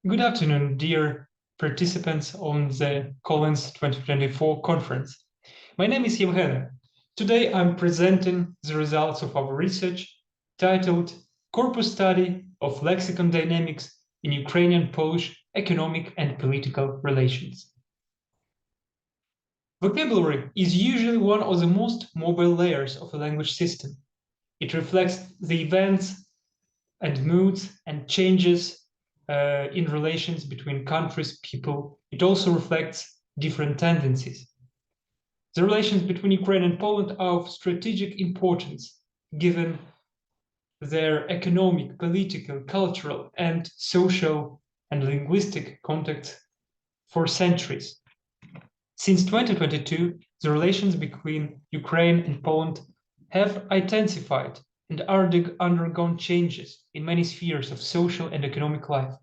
Good afternoon, dear participants on the Collins 2024 conference. My name is Yevgenii. Today I'm presenting the results of our research titled Corpus Study of Lexicon Dynamics in Ukrainian-Polish Economic and Political Relations. Vocabulary is usually one of the most mobile layers of a language system. It reflects the events and moods and changes in relations between countries, people. It also reflects different tendencies. The relations between Ukraine and Poland are of strategic importance, given their economic, political, cultural, and social and linguistic context for centuries. Since 2022, the relations between Ukraine and Poland have intensified and are undergone changes in many spheres of social and economic life.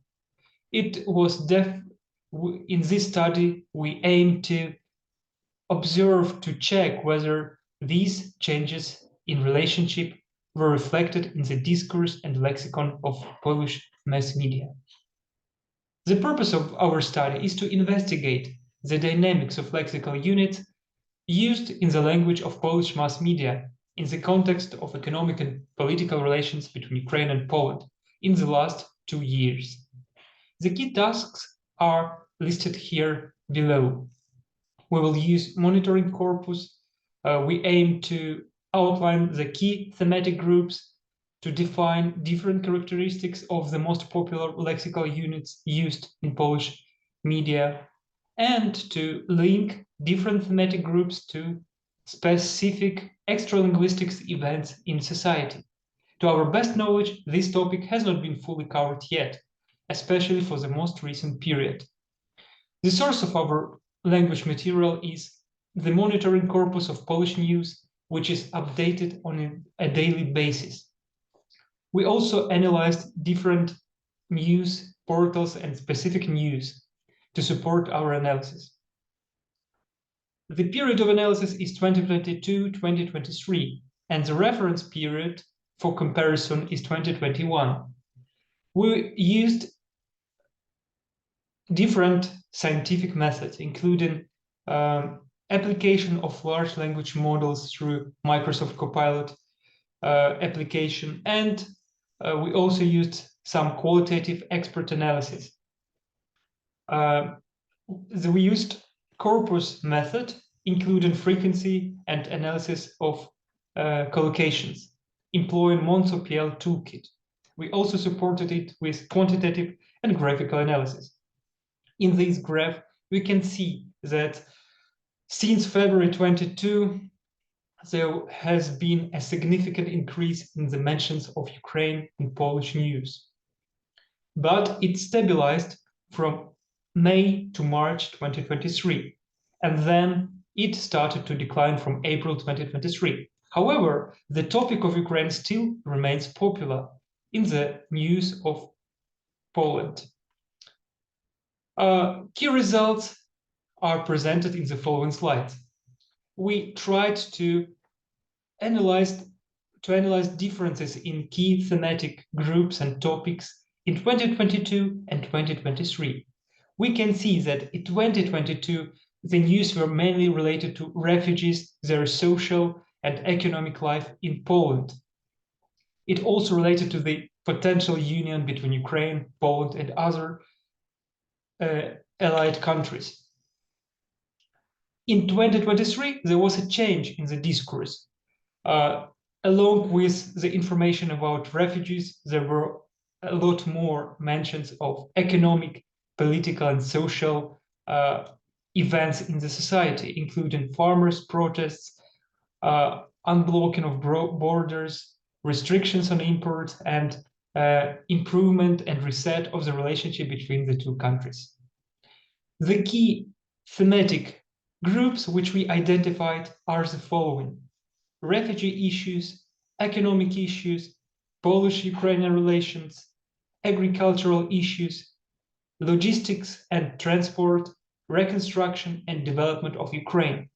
It was in this study, we aim to observe, to check whether these changes in relationship were reflected in the discourse and lexicon of Polish mass media. The purpose of our study is to investigate the dynamics of lexical units used in the language of Polish mass media in the context of economic and political relations between Ukraine and Poland in the last 2 years. The key tasks are listed here below. We will use monitoring corpus. We aim to outline the key thematic groups, to define different characteristics of the most popular lexical units used in Polish media, and to link different thematic groups to specific extra-linguistics events in society. To our best knowledge, this topic has not been fully covered yet, especially for the most recent period. The source of our language material is the monitoring corpus of Polish news, which is updated on a daily basis. We also analyzed different news portals and specific news to support our analysis. The period of analysis is 2022-2023, and the reference period for comparison is 2021. We used different scientific methods, including application of large language models through Microsoft Copilot application, and we also used some qualitative expert analysis. We used corpus method, including frequency and analysis of collocations, employing MoncoPL toolkit. We also supported it with quantitative and graphical analysis. In this graph, we can see that since February 22, there has been a significant increase in the mentions of Ukraine and Polish news. But it stabilized from May to March 2023, and then it started to decline from April 2023. However, the topic of Ukraine still remains popular in the news of Poland. Key results are presented in the following slides. We tried to analyze differences in key thematic groups and topics in 2022 and 2023. We can see that in 2022, the news were mainly related to refugees, their social and economic life in Poland. It also related to the potential union between Ukraine, Poland, and other allied countries. In 2023, there was a change in the discourse. Along with the information about refugees, there were a lot more mentions of economic, political, and social events in the society, including farmers' protests, unblocking of borders, restrictions on imports, and improvement and reset of the relationship between the two countries. The key thematic groups which we identified are the following: refugee issues, economic issues, Polish-Ukrainian relations, agricultural issues, logistics and transport, reconstruction and development of Ukraine.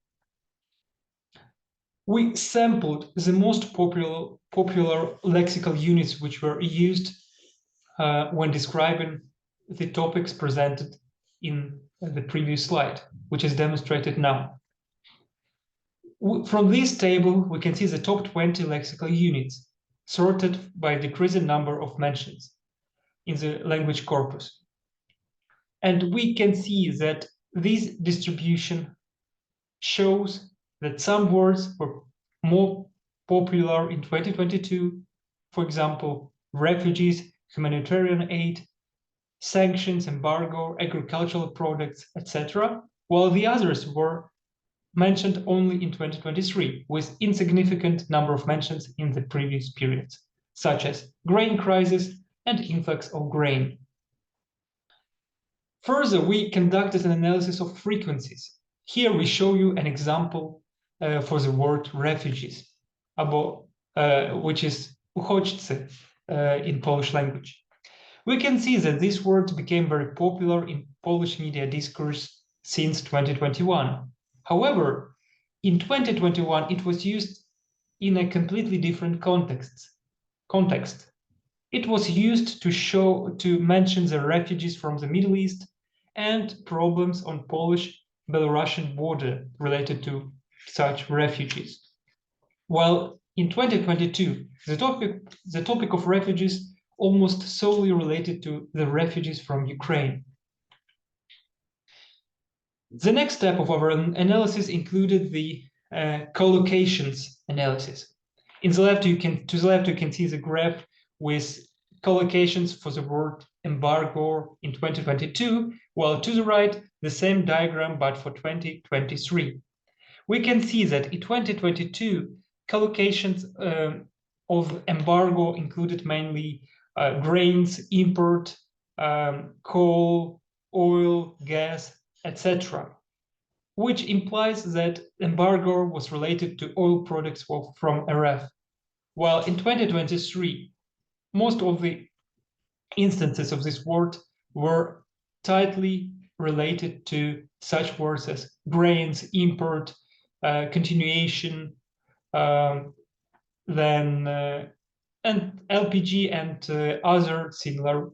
We sampled the most popular lexical units which were used when describing the topics presented in the previous slide, which is demonstrated now. From this table, we can see the top 20 lexical units, sorted by decreasing number of mentions in the language corpus. And we can see that this distribution shows that some words were more popular in 2022, for example, refugees, humanitarian aid, sanctions, embargo, agricultural products, etc., while the others were mentioned only in 2023, with insignificant number of mentions in the previous periods, such as grain crisis and influx of grain. Further, we conducted an analysis of frequencies. Here we show you an example for the word refugees, which is uchodźcy in Polish language. We can see that this word became very popular in Polish media discourse since 2021. However, in 2021, it was used in a completely different context. It was used to mention the refugees from the Middle East and problems on Polish-Belarusian border related to such refugees. While in 2022, the topic of refugees almost solely related to the refugees from Ukraine. The next step of our analysis included the collocations analysis. To the left, you can see the graph with collocations for the word embargo in 2022, while to the right, the same diagram, but for 2023. We can see that in 2022, collocations of embargo included mainly grains, import, coal, oil, gas, etc., which implies that embargo was related to oil products from RF. While in 2023, most of the instances of this word were tightly related to such words as grains, import, continuation, and LPG and other similar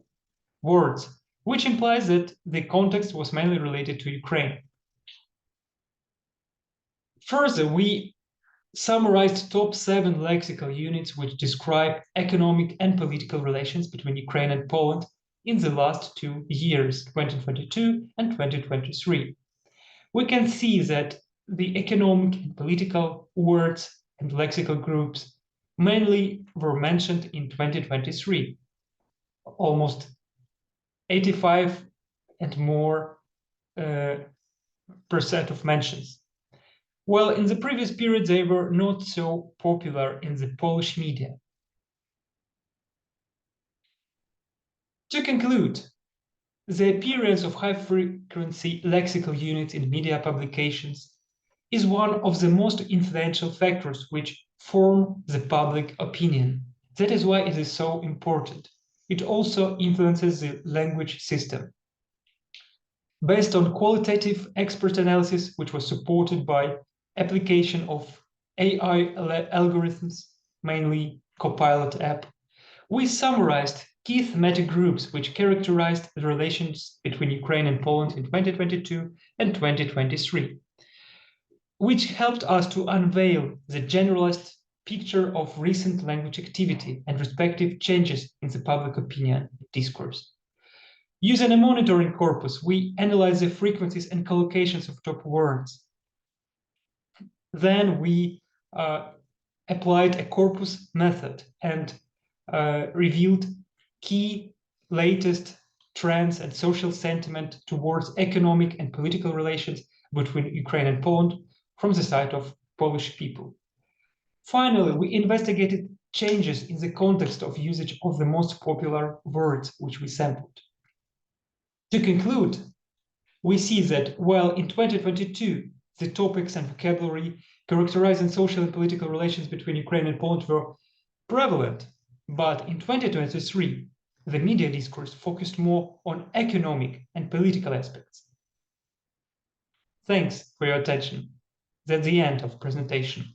words, which implies that the context was mainly related to Ukraine. Further, we summarized top 7 lexical units which describe economic and political relations between Ukraine and Poland in the last 2 years, 2022 and 2023. We can see that the economic and political words and lexical groups mainly were mentioned in 2023, almost 85 and more % of mentions. Well, in the previous period, they were not so popular in the Polish media. To conclude, the appearance of high-frequency lexical units in media publications is one of the most influential factors which form the public opinion. That is why it is so important. It also influences the language system. Based on qualitative expert analysis, which was supported by application of AI algorithms, mainly Copilot app, we summarized key thematic groups which characterized the relations between Ukraine and Poland in 2022 and 2023, which helped us to unveil the generalized picture of recent language activity and respective changes in the public opinion discourse. Using a monitoring corpus, we analyze the frequencies and collocations of top words. Then we applied a corpus method and revealed key latest trends and social sentiment towards economic and political relations between Ukraine and Poland from the side of Polish people. Finally, we investigated changes in the context of usage of the most popular words which we sampled. To conclude, we see that while in 2022, the topics and vocabulary characterizing social and political relations between Ukraine and Poland were prevalent, but in 2023, the media discourse focused more on economic and political aspects. Thanks for your attention. That's the end of the presentation.